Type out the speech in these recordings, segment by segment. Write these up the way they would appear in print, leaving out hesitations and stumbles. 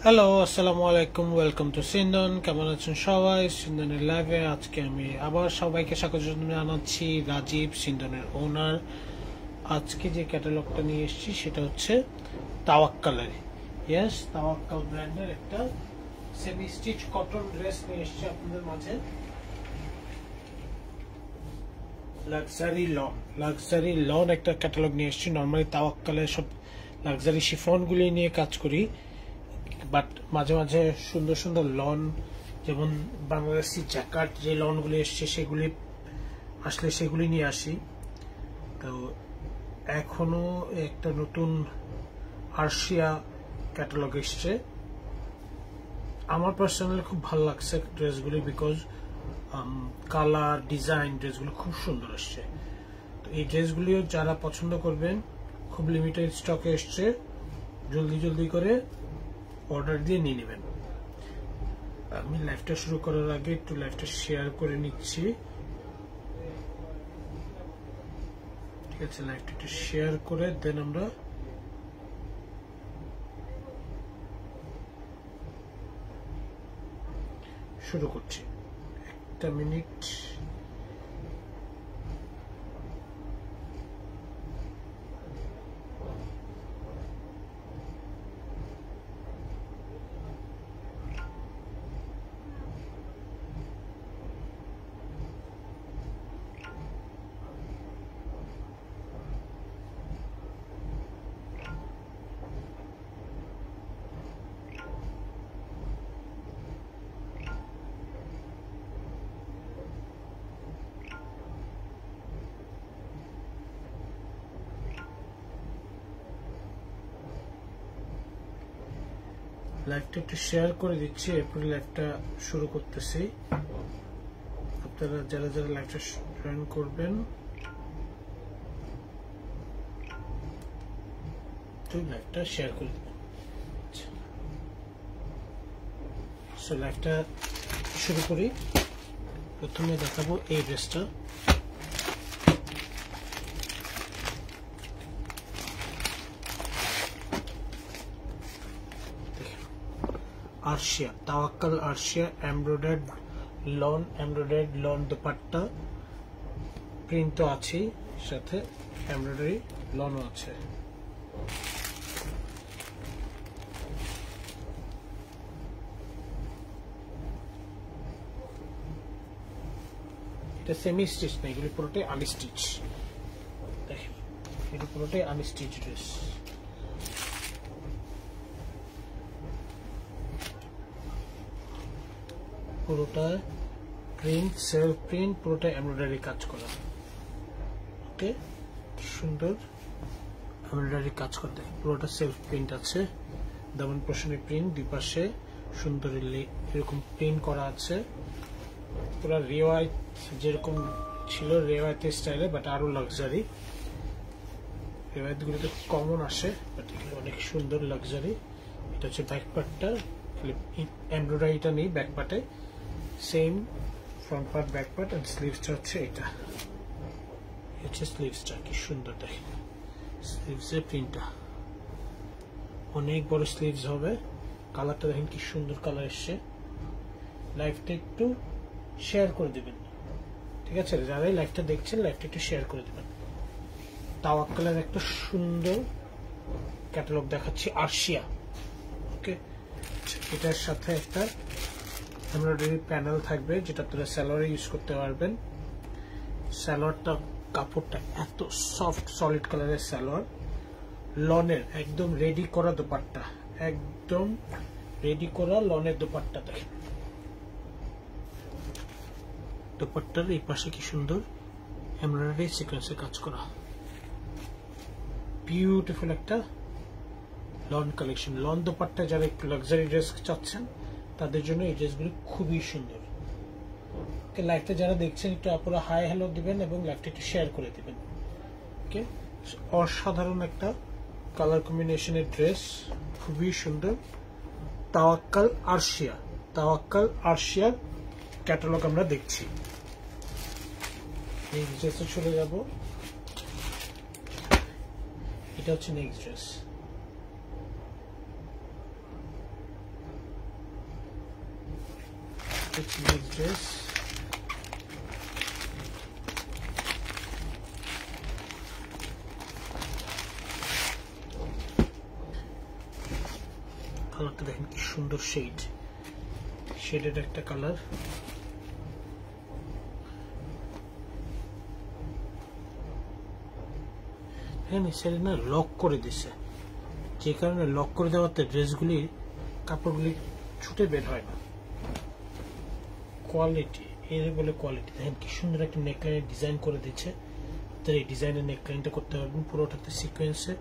Hello, আসসালামু আলাইকুম। Welcome to সিন্দন। কেমন আছেন সবাই? সিন্দনের লাইভে আজকে আমি আবার সবাইকে স্বাগত জানাচ্ছি। রাজীব, সিন্দনের ওনার। আজকে যে ক্যাটালগটা নিয়ে এসেছি সেটা হচ্ছে তাওয়াক্কালের। ইয়েস, তাওয়াক্কাল ব্র্যান্ডের একটা সেমি স্টিচ কটন ড্রেস নিয়ে এসেছি আপনাদের মাঝে। লাক্সারি লন একটা ক্যাটালগ নিয়ে এসেছি। নর্মালি তাওয়াক্কালের সব লাক্সারি শিফনগুলি নিয়ে কাজ করি, বাট মাঝে মাঝে সুন্দর সুন্দর লন, যেমন বাংলাদেশি জ্যাকার্ড যে লনগুলি এসছে সেগুলি আসলে সেগুলি নিয়ে আসি। তো এখনো একটা নতুন আর্শিয়া ক্যাটালগ এসছে। আমার পার্সোনালি খুব ভালো লাগছে ড্রেসগুলি, বিকজ কালার ডিজাইন ড্রেসগুলো খুব সুন্দর আসছে। তো এই ড্রেসগুলিও যারা পছন্দ করবেন, খুব লিমিটেড স্টকে এসছে, জলদি করে অর্ডার দিয়ে নিয়ে নেবেন। আমি লাইভটা শুরু করার আগে একটু লাইভটা শেয়ার করে নিচ্ছি। ঠিক আছে, লাইভটা একটু শেয়ার করে দেন আমরা শুরু করছি। একটা মিনিট। লাইভটা একটু শেয়ার করে দিচ্ছি, এরপরে লাইভটা শুরু করতেছি। আপনারা যারা যারা লাইভটা জয়েন করবেন লাইভটা শেয়ার করে দেবেন। সো লাইভটা শুরু করি। প্রথমে দেখাবো এই ড্রেসটা। Arshia, Tawakkal Arshia embroidered lawn dupatta print তো আছেই, সাথে এমব্রয়ডারি লনও আছে। এটা সেমি স্টিচ না, এগুলি পুরোটাই আনস্টিচ। দেখেন, এটা পুরোটাই আনস্টিচ ড্রেস। পুরোটা প্রিন্ট, সেলফ প্রিন্ট, পুরোটা এমব্রয়ডারি কাজ করা। ওকে, সুন্দর এমব্রয়ডারি কাজ করতে, পুরোটা সেলফ প্রিন্ট আছে। দামান পোর্শনে প্রিন্ট, দুই পাশে সুন্দর এরকম প্রিন্ট করা আছে। পুরো রেওয়ায়ত যেরকম ছিল রেওয়ায়তের স্টাইলে, বাট আরো লাক্সারি। রেওয়ায়ত গুলোতে কমন আসে, বাট এগুলো অনেক সুন্দর লাক্সারি। এটা হচ্ছে ব্যাক পার্টটা, এমব্রয়ডারিটা নেই ব্যাক পার্টে, same front part back part. আর স্লিভসটা হচ্ছে এটা, হচ্ছে স্লিভসটা। কি সুন্দর দেখেন স্লিভসের প্রিন্টটা, অনেক বড় স্লিভস হবে। কালারটা দেখেন কি সুন্দর কালার এসছে। লাইভটা একটু শেয়ার করে দিবেন, ঠিক আছে? যারাই লাইভটা দেখছেন লাইভটা একটু শেয়ার করে দিবেন। তাওয়াক্কালের একটা সুন্দর ক্যাটালগ দেখাচ্ছি, আর্শিয়া। ওকে, এটার সাথে একটা এমব্রয়ডারি প্যানেল থাকবে, যেটা আপনারা সালোয়ারে ইউজ করতে পারবেন। সালোয়ারটা কাপড়টা এত সফট, সলিড কালারের সালোয়ার, লনের একদম রেডি করা দোপাট্টা, একদম রেডি করা লনের দোপাট্টা। দেখেন দোপাট্টার এই পাশে কি সুন্দর এমব্রয়ডারি সিকোয়েন্সে কাজ করা, বিউটিফুল একটা লন কালেকশন। লন দোপাট্টা যারা একটু লাক্সারি ড্রেস চাচ্ছেন তাদের জন্য এই ড্রেসগুলো খুবই সুন্দর। ওকে, লাইভটা যারা দেখছেন একটু আপনারা হাই হ্যালো দিবেন এবং লাইভটা একটু শেয়ার করে দিবেন। ওকে, অসাধারণ একটা কালার কম্বিনেশনের ড্রেস, খুবই সুন্দর। তাওয়াক্কাল আর্শিয়ার ক্যাটালগ আমরা দেখছি। এই ড্রেসে চলে যাব। এটা হচ্ছে নেক্সট ড্রেস। Next dress. কালারটা দেখেন কি সুন্দর শেডেড একটা কালার। হ্যাঁ, সেটা না লক করে দিছে, যে কারণে লক করে দেওয়াতে ড্রেসগুলি কাপড়গুলি ছুটে বের হয় না। কোয়ালিটি, এর বলে কোয়ালিটি। দেখেন কি সুন্দর একটা নেকলাইনের ডিজাইন করে দিচ্ছে। তো এই ডিজাইনের নেকলাইনটা করতে পারবেন পুরোটাতে সিকোয়েন্সে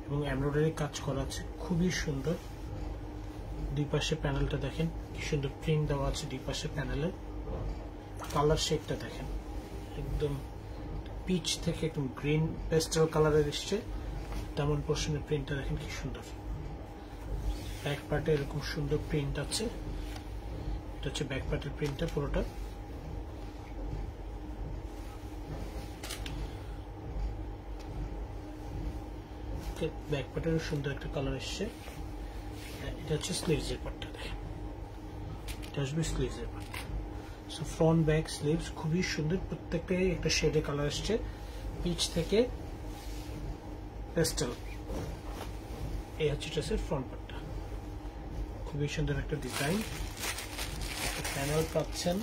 এবং এমব্রয়ডারি কাজ করা আছে, খুবই সুন্দর। দুই পাশে প্যানেলটা দেখেন কি সুন্দর প্রিন্ট দেওয়া আছে দুই পাশে প্যানেলে। কালার শেডটা দেখেন একদম পিচ থেকে একদম গ্রিন পেস্টেল কালারের এসছে, তেমন পোর্শনের প্রিন্টটা দেখেন কি সুন্দর। ব্যাক পার্টে এরকম সুন্দর প্রিন্ট আছে, এটা হচ্ছে ব্যাক পার্টের প্রিন্টটা পুরোটা। ব্যাক পার্টের সুন্দর একটা কালার এসছে। এটা হচ্ছে স্লিভসের পার্টটা দেখেন, এটা আসবে স্লিভসের part. So front back sleeves খুবই সুন্দর, প্রত্যেকটাই একটা শেডে কালার আসছে, পিচ থেকে পেস্টেল। এই হচ্ছে ড্রেসের ফ্রন্ট পার্টটা, খুবই সুন্দর একটা ডিজাইন। একটা প্যানেল পাচ্ছেন,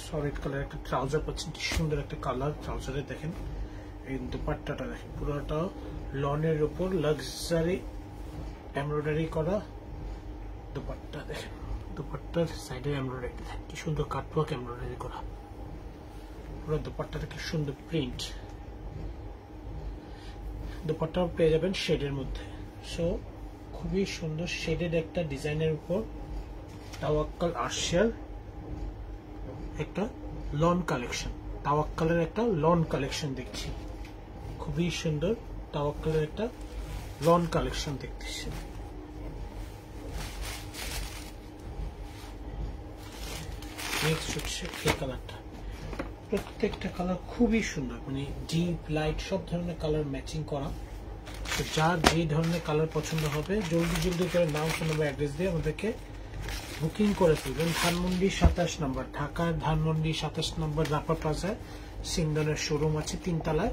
সলিড কালার একটা ট্রাউজার পাচ্ছেন, কি সুন্দর একটা কালার ট্রাউজারে। দেখেন এই দুপাট্টাটা দেখেন, পুরোটা লনের উপর লাক্সারি এমব্রয়ডারি করা দুপাট্টা। দেখেন দুপাট্টার সাইডে এমব্রয়ডারি দেখেন কি সুন্দর কাটওয়ার্ক এমব্রয়ডারি করা, পুরো দুপাট্টাটা কি সুন্দর প্রিন্ট। দুপাট্টাও পেয়ে যাবেন শেডের মধ্যে। সো খুবই সুন্দর শেডেড একটা ডিজাইনের উপর তাওয়াক্কাল আরশিয়ার একটা লন কালেকশন, তাওয়াক্কালের একটা লন কালেকশন দেখছি, খুবই সুন্দর তাওয়াক্কালের একটা লন কালেকশন দেখতেছি। নেক্সট হচ্ছে এই কালারটা, প্রত্যেকটা কালার খুবই সুন্দর, মানে ডিপ লাইট সব ধরনের কালার ম্যাচিং করা। তো যার যে ধরনের কালার পছন্দ হবে জলদি জলদি করে নাম, ফোন নাম্বার, অ্যাড্রেস দিয়ে আমাদেরকে বুকিং করে ফেলবেন। ধানমন্ডি 27 নম্বর, ঢাকার ধানমন্ডি 27 নম্বর রাপা প্লাজায় সিন্দনের শোরুম আছে 3 তলায়,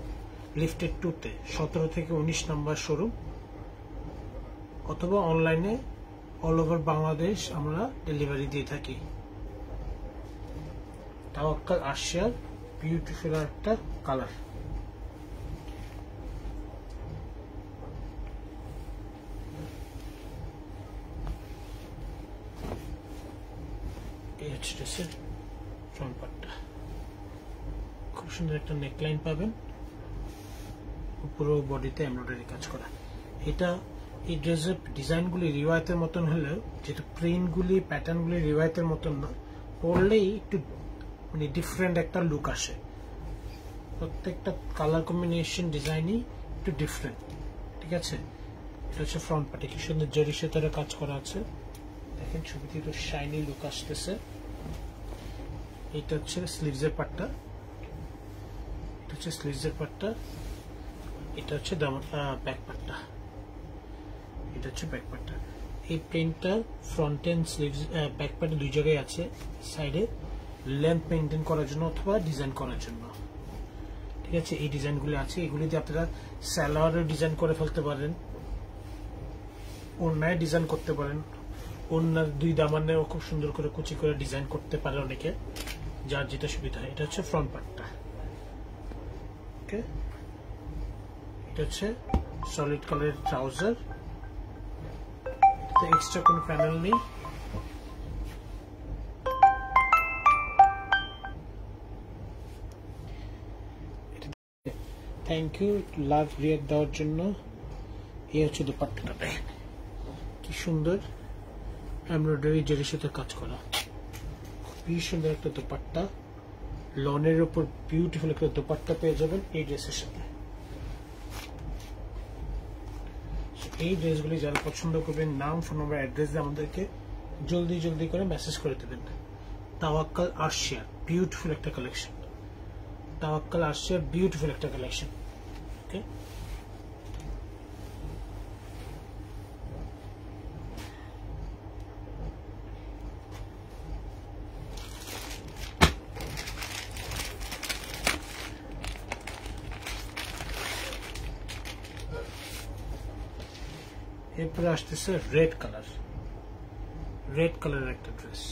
লিফটেড 2-তে 17 থেকে 19 নম্বর শোরুম, অথবা অনলাইনে অল ওভার বাংলাদেশ আমরা ডেলিভারি দিয়ে থাকি। তাওয়াক্কাল আরশিয়ার বিউটিফুল একটা কালার। এই হচ্ছে ড্রেসের ফ্রন্ট পার্টটা, খুব সুন্দর একটা নেকলাইন পাবেন, পুরো বডিতে এমব্রয়ডারি কাজ করা। এটা এই ড্রেসের ডিজাইনগুলি রিওয়ায়তের মতন হলেও, যেহেতু প্রিন্টগুলি প্যাটার্নগুলি রিওয়ায়তের মতন না, পরলেই একটু মানে ডিফারেন্ট একটা লুক আসে। প্রত্যেকটা কালার কম্বিনেশন ডিজাইনই একটু ডিফারেন্ট, ঠিক আছে। এটা হচ্ছে ফ্রন্ট পার্টে কি সুন্দর জরি সুতারে কাজ করা আছে, দেখেন ছবিতে একটু শাইনি লুক আসতেছে। এটা হচ্ছে স্লিভসের পার্টটা, এটা হচ্ছে স্লিভসের পার্টটা, এটা হচ্ছে ব্যাক পার্টটা, এটা হচ্ছে ব্যাক পার্টটা। এই প্রিন্টটা ফ্রন্ট এন্ড স্লিভস ব্যাক পার্টে দুই জায়গায় আছে, সাইডে লেন্থ মেনটেন করার জন্য অথবা ডিজাইন করার জন্য, ঠিক আছে। এই ডিজাইনগুলি আছে, এগুলি দিয়ে আপনারা সালোয়ারের ডিজাইন করে ফেলতে পারেন, ওড়নায় ডিজাইন করতে পারেন, ওড়নার দুই দামানেও খুব সুন্দর করে কুচি করে ডিজাইন করতে পারে অনেকে, যার যেটা সুবিধা হয়। এটা হচ্ছে ফ্রন্ট পার্টটা, ওকে। এটা হচ্ছে সলিড কালারের ট্রাউজার, এটাতে এক্সট্রা কোনো প্যানেল নেই। থ্যাংক ইউ লাভ রিয়েক্ট দেওয়ার জন্য। এই হচ্ছে দুপাট্টাটা, দেখেন কি সুন্দর এমব্রয়ডারি জরি সুতো কাজ করা, খুবই সুন্দর একটা দুপাট্টা। লনের উপর বিউটিফুল একটা দুপাট্টা পেয়ে যাবেন এই ড্রেসের সাথে। এই ড্রেসগুলি যারা পছন্দ করবেন, নাম, ফোন নাম্বার, অ্যাড্রেস দিয়ে আমাদেরকে জলদি জলদি করে মেসেজ করে দেবেন। তাওয়াক্কাল আরশিয়ার বিউটিফুল একটা কালেকশন, তাওয়াক্কাল আরশিয়ার বিউটিফুল একটা কালেকশন, ওকে। এরপরে আসতেছে রেড কালারের একটা ড্রেস,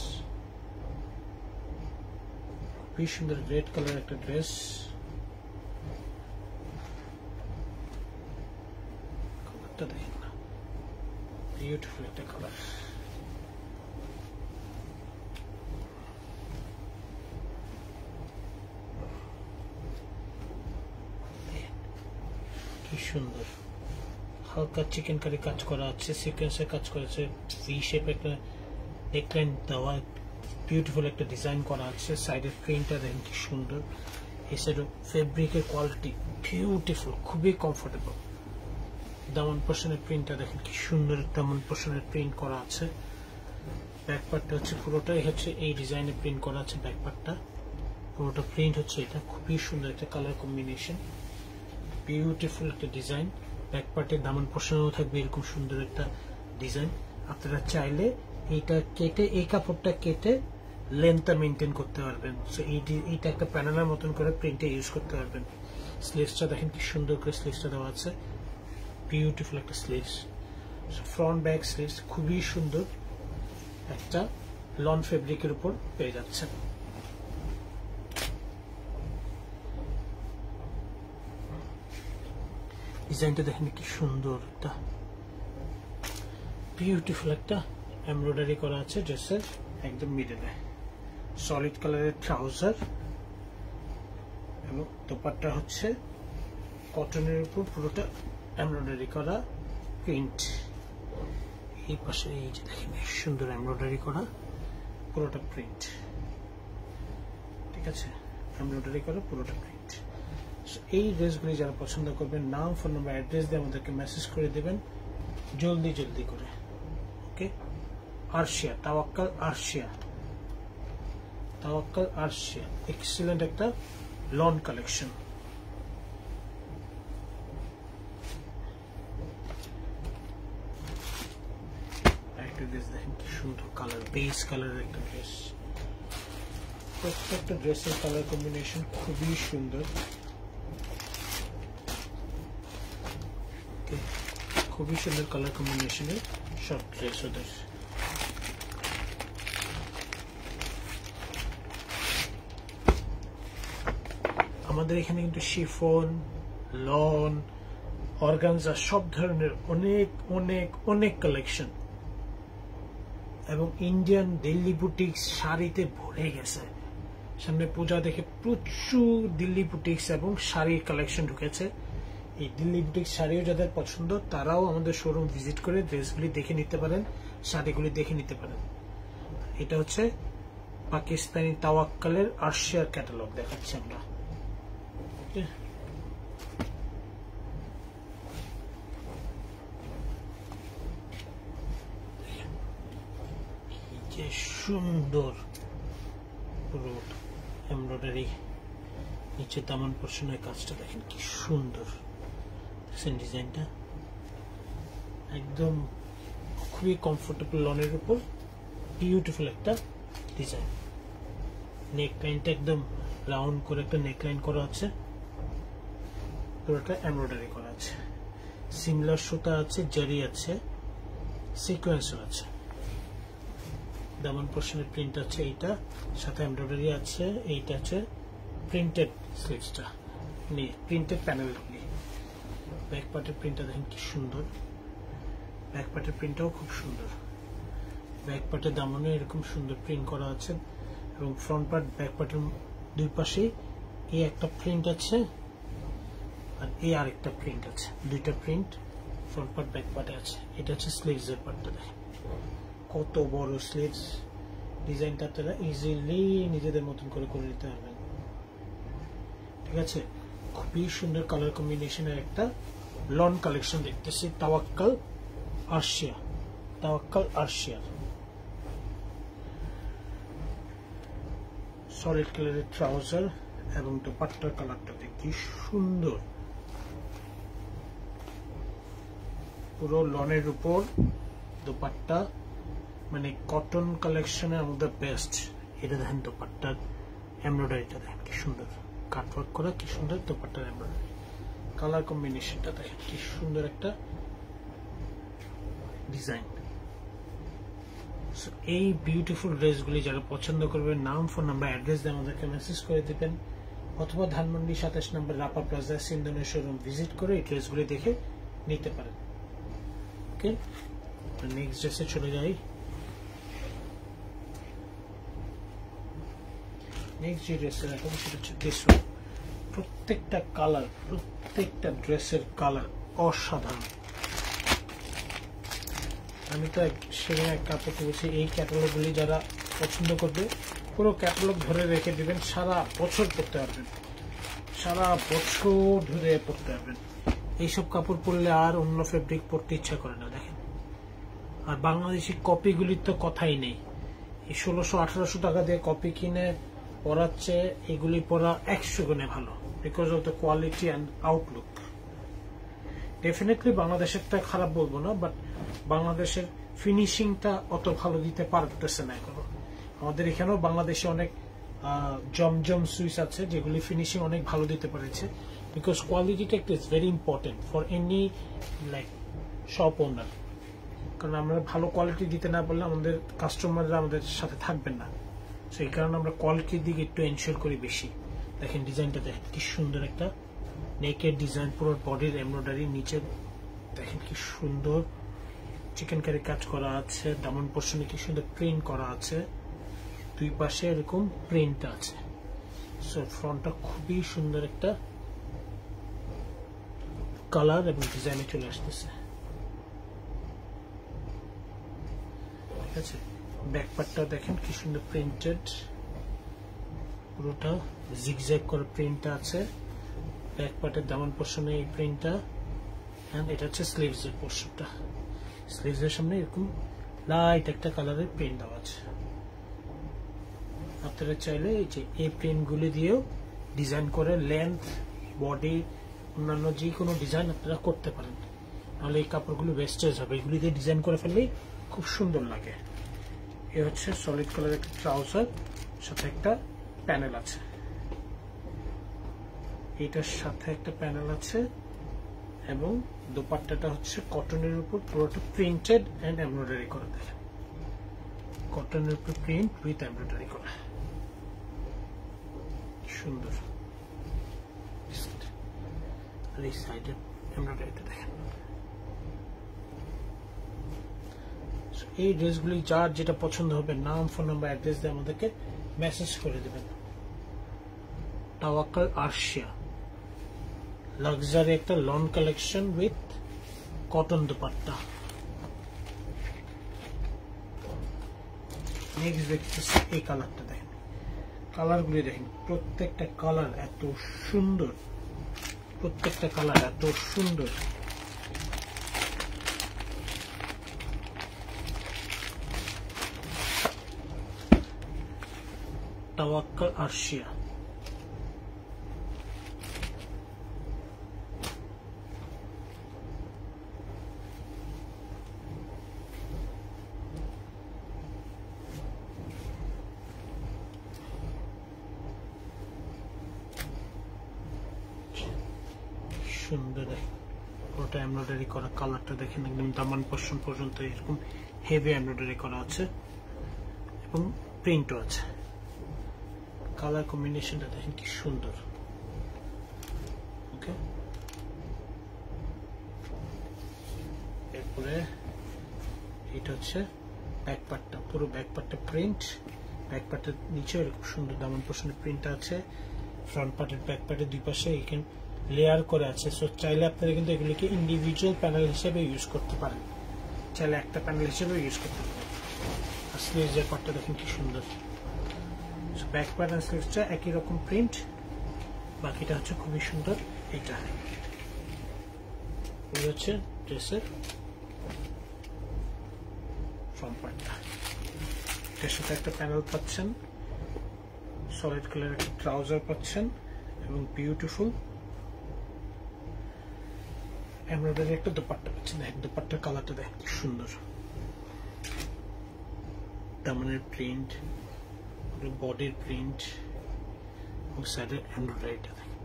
খুবই সুন্দর রেড কালারের একটা ড্রেস। কালারটা দেখেন না, বিউটিফুল একটা কালার। কি সুন্দর হালকা চিকেন কারি কাজ করা আছে, সিকোয়েন্সের কাজ করেছে, ভি শেপ একটা নেকলাইন দেওয়া, বিউটিফুল একটা ডিজাইন করা আছে। সাইডের প্রিন্টটা দেখেন কি সুন্দর। এই সাইডে ফেব্রিকের কোয়ালিটি বিউটিফুল, খুবই কমফোর্টেবল। দামান পোর্শনের প্রিন্টটা দেখেন কি সুন্দর, দামান পোর্শনের প্রিন্ট করা আছে। ব্যাক পার্টটা হচ্ছে পুরোটাই হচ্ছে এই ডিজাইনে প্রিন্ট করা আছে। ব্যাক পার্টটা পুরোটা প্রিন্ট হচ্ছে এটা, খুবই সুন্দর একটা কালার কম্বিনেশন, বিউটিফুল একটা ডিজাইন। ব্যাক পার্টের দামান পোর্শনেও থাকবে এরকম সুন্দর একটা ডিজাইন। আপনারা চাইলে এইটা কেটে, এই কাপড়টা কেটে লেন্থটা মেনটেন করতে পারবেন। সো এইটা একটা প্যানেলের মতন করে প্রিন্টে ইউজ করতে পারবেন। স্লিভসটা দেখেন কি সুন্দর করে স্লিভসটা দেওয়া আছে, বিউটিফুল একটা স্লিভস। ফ্রন্ট ব্যাক স্লিভস খুবই সুন্দর একটা লন ফেব্রিকের উপর পেয়ে যাচ্ছে। ডিজাইনটা দেখেন কি সুন্দর, একটা বিউটিফুল একটা এমব্রয়ডারি করা আছে ড্রেসের একদম মিডলে। সলিড কালারের ট্রাউজার এবং দোপাট্টা হচ্ছে কটনের উপর পুরোটা এমব্রয়ডারি করা প্রিন্ট। এই পাশে এই যে দেখেন সুন্দর এমব্রয়ডারি করা পুরোটা প্রিন্ট, ঠিক আছে, এমব্রয়ডারি করা পুরোটা প্রিন্ট। এই ড্রেসগুলি যারা পছন্দ করবেন, নাম, ফোন নাম্বার, অ্যাড্রেস দিয়ে আমাদেরকে মেসেজ করে দেবেন জলদি করে। ওকে, আরশিয়া, তাওয়াক্কাল আরশিয়া, এক্সিলেন্ট একটা লন কালেকশন। একটা ড্রেস দেখেন কি সুন্দর কালার, বেস কালারের একটা ড্রেস। প্রত্যেকটা ড্রেসের কালার কম্বিনেশন খুবই সুন্দর, খুবই সুন্দর কালার কম্বিনেশনের সব ড্রেস ওদের। আমাদের এখানে কিন্তু শিফন, লন, অর্গানজা সব ধরনের অনেক কালেকশন, এবং ইন্ডিয়ান দিল্লি বুটিক্স শাড়িতে ভরে গেছে। সামনে পূজা দেখে প্রচুর দিল্লি বুটিক্স এবং শাড়ির কালেকশন ঢুকেছে। এই দিল্লি বুটিক্স শাড়িও যাদের পছন্দ তারাও আমাদের শোরুম ভিজিট করে ড্রেসগুলি দেখে নিতে পারেন, শাড়িগুলি দেখে নিতে পারেন। এটা হচ্ছে পাকিস্তানি তাওয়াক্কালের আরশিয়ার ক্যাটালগ দেখাচ্ছি আমরা। যে সুন্দর পুরো এমব্রয়ডারি, নিচে দামান পোর্শনের কাজটা দেখেন কি সুন্দর, ডিজাইনটা একদম খুবই কমফোর্টেবল লনের উপর বিউটিফুল একটা ডিজাইন। নেকলাইনটা একদম রাউন্ড করে একটা নেকলাইন করা আছে, পুরোটা এমব্রয়ডারি করা আছে, সিমিলার সুতা আছে, জারি আছে, সিকোয়েন্সও আছে। দামান পোর্শনের প্রিন্ট আছে এইটা, সাথে এমব্রয়ডারি আছে। এইটা আছে প্রিন্টেড স্লিভসটা নিয়ে, প্রিন্টেড প্যানেলগুলি। ব্যাক পার্টের প্রিন্টটা দেখেন কি সুন্দর, ব্যাক পার্টের প্রিন্টটাও খুব সুন্দর। ব্যাক পার্টের দামনে এরকম সুন্দর প্রিন্ট করা আছে, এবং ফ্রন্ট পার্ট ব্যাক পার্টের দুই পাশে এই একটা প্রিন্ট আছে আর এই আরেকটা প্রিন্ট আছে, দুইটা প্রিন্ট ফ্রন্ট পার্ট ব্যাক পার্টে আছে। এটা হচ্ছে স্লিভসের পার্টটা, দেখেন কত বড় স্লিভস। ডিজাইনটা আপনারা ইজিলি নিজেদের মতন করে নিতে পারবেন, ঠিক আছে। খুবই সুন্দর কালার কম্বিনেশনের একটা লন কালেকশন দেখতেছি, তাওয়াক্কাল আরশিয়া। সলিড কালারের ট্রাউজার এবং দোপাট্টার কালারটা কি সুন্দর, পুরো লনের উপর দোপাট্টা, মানে কটন কালেকশনের আমাদের বেস্ট। এটা দেখেন দোপাট্টার এমব্রয়ডারিটা দেখেন কি সুন্দর, কাটওয়ার্ক করা কি সুন্দর দোপাট্টার এমব্রয়ডারি। কালার কম্বিনেশনটা দেখেন কি সুন্দর, একটা ডিজাইন। এই বিউটিফুল ড্রেসগুলি যারা পছন্দ করবেন, নাম, ফোন নাম্বার, অ্যাড্রেস দিয়ে আমাদেরকে মেসেজ করে দিবেন, অথবা ধানমন্ডি 27 নম্বর রাপা প্লাজা সিন্ধনের শোরুম ভিজিট করে এই ড্রেসগুলি দেখে নিতে পারেন। ওকে, নেক্সট ড্রেসে চলে যাই। নেক্সট যে ড্রেসে দেখাবো সেটা হচ্ছে দিস ওয়ান। প্রত্যেকটা কালার, প্রত্যেকটা ড্রেসের কালার অসাধারণ। আমি তো সেরকম এক কাপড় বলছি, এই ক্যাটালগুলি যারা পছন্দ করবে পুরো ক্যাটালগ ধরে রেখে দিবেন, সারা বছর পরতে পারবেন, সারা বছর ধরে পরতে পারবেন। এইসব কাপড় পরলে আর অন্য ফেব্রিক পরতে ইচ্ছা করে না। দেখেন, আর বাংলাদেশি কপিগুলির তো কথাই নেই। এই 1600-1800 টাকা দিয়ে কপি কিনে পরাচ্ছে, এগুলি পরা 100 গুণে ভালো, because of the quality and outlook. Definitely বাংলাদেশেরটা খারাপ বলবো না, বাট বাংলাদেশের ফিনিশিংটা অত ভালো দিতে পারতেছে না এখনো। আমাদের এখানেও বাংলাদেশে অনেক জমজম সুইচ আছে যেগুলি ফিনিশিং অনেক ভালো দিতে পেরেছে, বিকজ কোয়ালিটিটা is very important for any like shop owner. কারণ আমরা ভালো কোয়ালিটি দিতে না পারলে আমাদের কাস্টমাররা আমাদের সাথে থাকবেন না। সো এই কারণে আমরা কোয়ালিটির দিকে একটু এনশিওর করি বেশি। দেখেন ডিজাইনটা, দেখেন কি সুন্দর একটা নেকের ডিজাইন, পুরো বডির এমব্রয়ডারি, নিচে দেখেন কি সুন্দর চিকেন কারি কাজ করা আছে, দামন পোর্শনে কি সুন্দর প্রিন্ট করা আছে, দুই পাশে এরকম প্রিন্ট আছে। সো ফ্রন্টটা খুবই সুন্দর একটা কালার এবং ডিজাইনে চলে আসতেছে। ঠিক আছে, ব্যাক পার্টটা দেখেন কি সুন্দর প্রিন্টেড, পুরোটা জিগজ্যাগ করে প্রিন্টটা আছে। ব্যাক পার্টের দামান পোর্শনে এই প্রিন্টটা, এন্ড এটা হচ্ছে স্লিভস এর পোর্শনটা। স্লিভস এর সামনে এরকম লাইট একটা কালারের প্রিন্ট দেওয়া আছে। আপনারা চাইলে এই যে এই প্রিন্ট গুলি দিয়েও ডিজাইন করে লেন্থ, বডি, অন্যান্য যে কোনো ডিজাইন আপনারা করতে পারেন, নাহলে এই কাপড়গুলো ওয়েস্টেজ হবে। এগুলি দিয়ে ডিজাইন করে ফেললেই খুব সুন্দর লাগে। এ হচ্ছে সলিড কালার একটা ট্রাউজার, সাথে একটা প্যানেল আছে, এটার সাথে একটা প্যানেল আছে, এবং দোপাট্টাটা হচ্ছে কটনের উপর পুরোটা প্রিন্টেড এন্ড এমব্রয়ডারি করা। দেখেন, কটনের উপর প্রিন্ট উইথ এমব্রয়ডারি করা, সুন্দর। আর এই সাইডে এমব্রয়ডারিটা দেখেন। এই ড্রেসগুলি যার যেটা পছন্দ হবে, নাম, ফোন নাম্বার, অ্যাড্রেস দিয়ে আমাদেরকে মেসেজ করে দেবেন। তাওয়াক্কাল আরশিয়া লাক্সারি একটা loan collection with cotton dupatta. Next দেখতেছি এই কালারটা, দেখেন কালারগুলি দেখেন, প্রত্যেকটা কালার এত সুন্দর, প্রত্যেকটা কালার এত সুন্দর। তাওয়াক্কাল আরশিয়া, সুন্দর পুরোটা এমব্রয়ডারি করা। কালারটা দেখেন, একদম দামান পোর্শন পর্যন্ত এরকম হেভি এমব্রয়ডারি করা আছে এবং প্রিন্টও আছে। কালার কম্বিনেশনটা দেখেন কি সুন্দর। ওকে, এরপরে এটা হচ্ছে ব্যাক পার্টটা, পুরো ব্যাক পার্টটা প্রিন্ট, ব্যাক পার্টের নিচে এরকম সুন্দর দামান পোর্শনের প্রিন্ট আছে। ফ্রন্ট পার্টের ব্যাক পার্টের দুই পাশে এখানে লেয়ার করে আছে। সো চাইলে আপনারা কিন্তু এগুলিকে ইন্ডিভিজুয়াল প্যানেল হিসেবে ইউজ করতে পারেন, চাইলে একটা প্যানেল হিসেবে ইউজ করতে পারেন। আর স্লিভসের পার্টটা দেখেন কি সুন্দর। ব্যাক পার্ট আর স্লিভসটা একই রকম প্রিন্ট, বাকিটা হচ্ছে খুবই সুন্দর। এটা হচ্ছে ড্রেসের ফ্রন্ট পার্টটা। এটার সাথে একটা প্যানেল পাচ্ছেন, সলিড কালার একটা ট্রাউজার পাচ্ছেন, এবং বিউটিফুল এমব্রয়ডারি একটা দুপাট্টা পাচ্ছেন। দুপাট্টার কালারটা দেখেন কি সুন্দর, দামানের প্রিন্ট, বডির প্রিন্ট এবং সাইডের এমব্রয়ডারিটা দেখেন।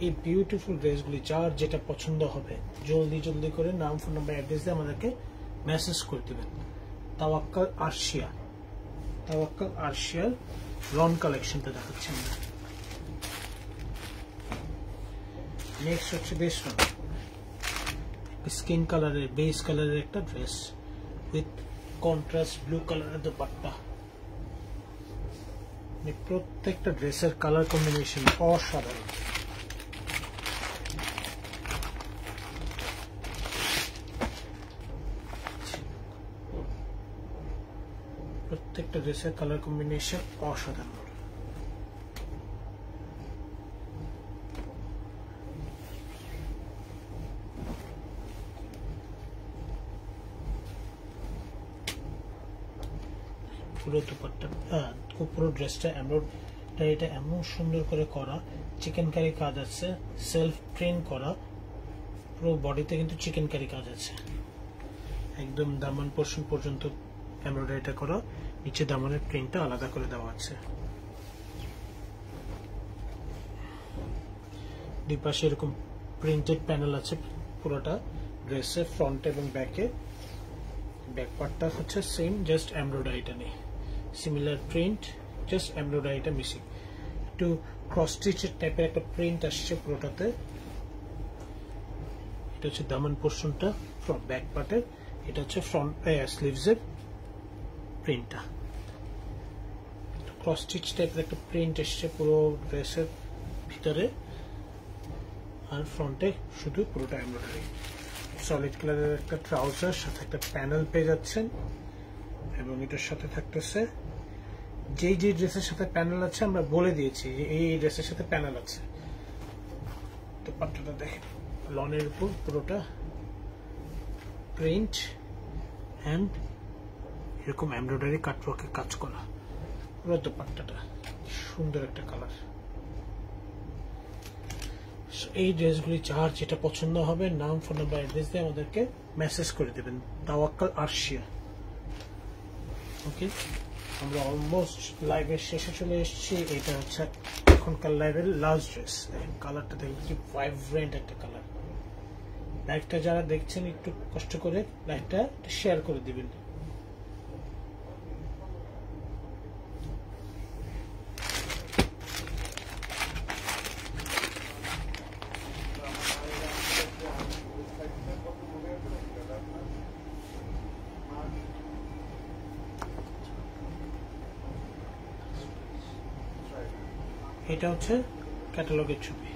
এই বিউটিফুল ড্রেসগুলি যার যেটা পছন্দ হবে জলদি করে নাম, ফোন নাম্বার, অ্যাড্রেস দিয়ে আমাদেরকে মেসেজ করে দিবেন। তাওয়াক্কাল আরশিয়ার লন কালেকশনটা দেখাচ্ছি আমরা। নেক্সট হচ্ছে বেস স্কিন কালারের বেস কালারের একটা ড্রেস উইথ কন্ট্রাস্ট ব্লু কালারের দোপাট্টা। প্রত্যেকটা ড্রেসের কালার কম্বিনেশন অসাধারণ। প্রত্যেকটা ড্রেসের কালার কম্বিনেশন অসাধারণ। পুরো দুপাট্টা পুরো ড্রেসটা এমব্রয়ডারিটা এমন সুন্দর করে করা, চিকেন কারি কাজ আছে, সেলফ প্রিন্ট করা, পুরো বডিতে কিন্তু চিকেন কারি কাজ আছে। একদম দামান পোর্শন পর্যন্ত এমব্রয়ডারিটা করা, নিচে দামানের প্রিন্টটা আলাদা করে দেওয়া আছে। দুই পাশে এরকম প্রিন্টেড প্যানেল আছে পুরোটা ড্রেসের ফ্রন্ট এবং ব্যাকে। ব্যাক পার্টটা হচ্ছে সেম, জাস্ট এমব্রয়ডারিটা নেই, সিমিলার প্রিন্ট, জাস্ট এমব্রয়ডারিটা মিসিং। একটু ক্রস স্টিচের টাইপের একটা প্রিন্ট আসছে পুরোটাতে। এটা হচ্ছে দামান পোর্শনটা ফ্রন্ট ব্যাক পার্টের, এটা হচ্ছে ফ্রন্ট স্লিভসের প্রিন্টটা। ক্রস স্টিচ টাইপের একটা প্রিন্ট এসছে পুরো ড্রেসের ভিতরে, আর ফ্রন্টে শুধু পুরোটা এমব্রয়ডারি। সলিড কালারের একটা ট্রাউজার, সাথে একটা প্যানেল পেয়ে যাচ্ছেন, এবং এটার সাথে থাকতেছে যেই ড্রেসের সাথে প্যানেল আছে আমরা বলে দিয়েছি যে এই ড্রেসের সাথে প্যানেল আছে। তো পাট্টাটা দেখেন, লনের উপর পুরোটা প্রিন্ট এন্ড এরকম এমব্রয়ডারি কাটওয়ার্কে কাজ করা পুরো দোপাট্টাটা, সুন্দর একটা কালার। এই ড্রেসগুলি যার যেটা পছন্দ হবে নাম, ফোন নাম্বার, অ্যাড্রেস দিয়ে আমাদেরকে মেসেজ করে দেবেন। তাওয়াক্কাল আরশিয়া। ওকে, আমরা অলমোস্ট লাইভের শেষে চলে এসেছি। এটা হচ্ছে এখনকার লাইভের লাস্ট ড্রেস। কালারটা দেখুন কি ভাইব্রেন্ট একটা কালার। লাইভটা যারা দেখছেন একটু কষ্ট করে লাইভটা শেয়ার করে দিবেন। এটা হচ্ছে ক্যাটালগের ছবি।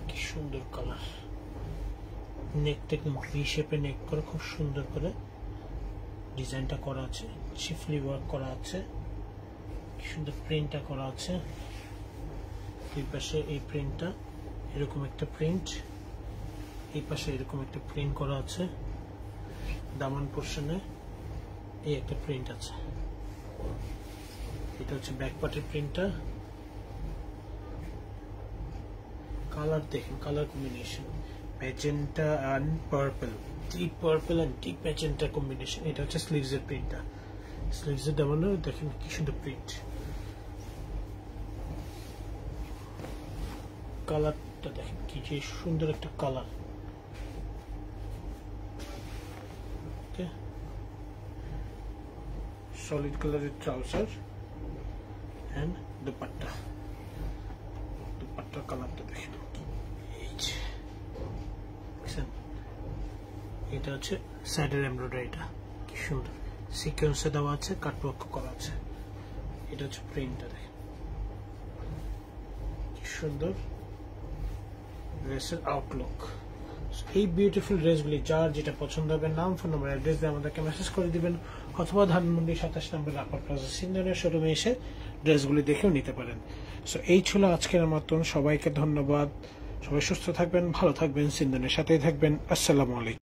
কি সুন্দর কালার। নেকটা একদম ভি শেপে নেক করে খুব সুন্দর করে ডিজাইনটা করা আছে, শিফলি ওয়ার্ক করা আছে, কি সুন্দর প্রিন্টটা করা আছে। এই পাশে এই প্রিন্টটা এরকম একটা প্রিন্ট, এই পাশে এরকম একটা প্রিন্ট করা আছে, দামান পোর্শনে এই একটা প্রিন্ট আছে। এটা হচ্ছে ব্যাক পার্টের প্রিন্টটা। কালার দেখেন, colour combination magenta and purple, deep purple and deep magenta combination. এটা হচ্ছে স্লিভসের প্রিন্টটা, স্লিভসের দামানো দেখেন কি সুন্দর প্রিন্ট। কালারটা দেখেন কি যে সুন্দর একটা কালার। ওকে, সলিড কালারের ট্রাউজার এন্ড দুপাট্টা। দুপাট্টার কালারটা দেখেন, এটা হচ্ছে সাইডের এমব্রয়ডারিটা কি সুন্দর সিকোয়েন্সে দেওয়া আছে, কাটওয়ার্ক করা আছে। এটা হচ্ছে প্রিন্টটা দেখেন কি সুন্দর ড্রেসের আউটলুক। এই বিউটিফুল ড্রেসগুলি যার যেটা পছন্দ হবে নাম, ফোন নাম্বার, অ্যাড্রেস দিয়ে আমাদেরকে মেসেজ করে দিবেন, অথবা ধানমন্ডি 27 নম্বর আপার প্লাজা সিন্ধনের শোরুমে এসে ড্রেসগুলি দেখেও নিতে পারেন। সো এই ছিল আজকের মতন। সবাইকে ধন্যবাদ। সবাই সুস্থ থাকবেন, ভালো থাকবেন, সিন্ধনের সাথেই থাকবেন। আসসালামু আলাইকুম।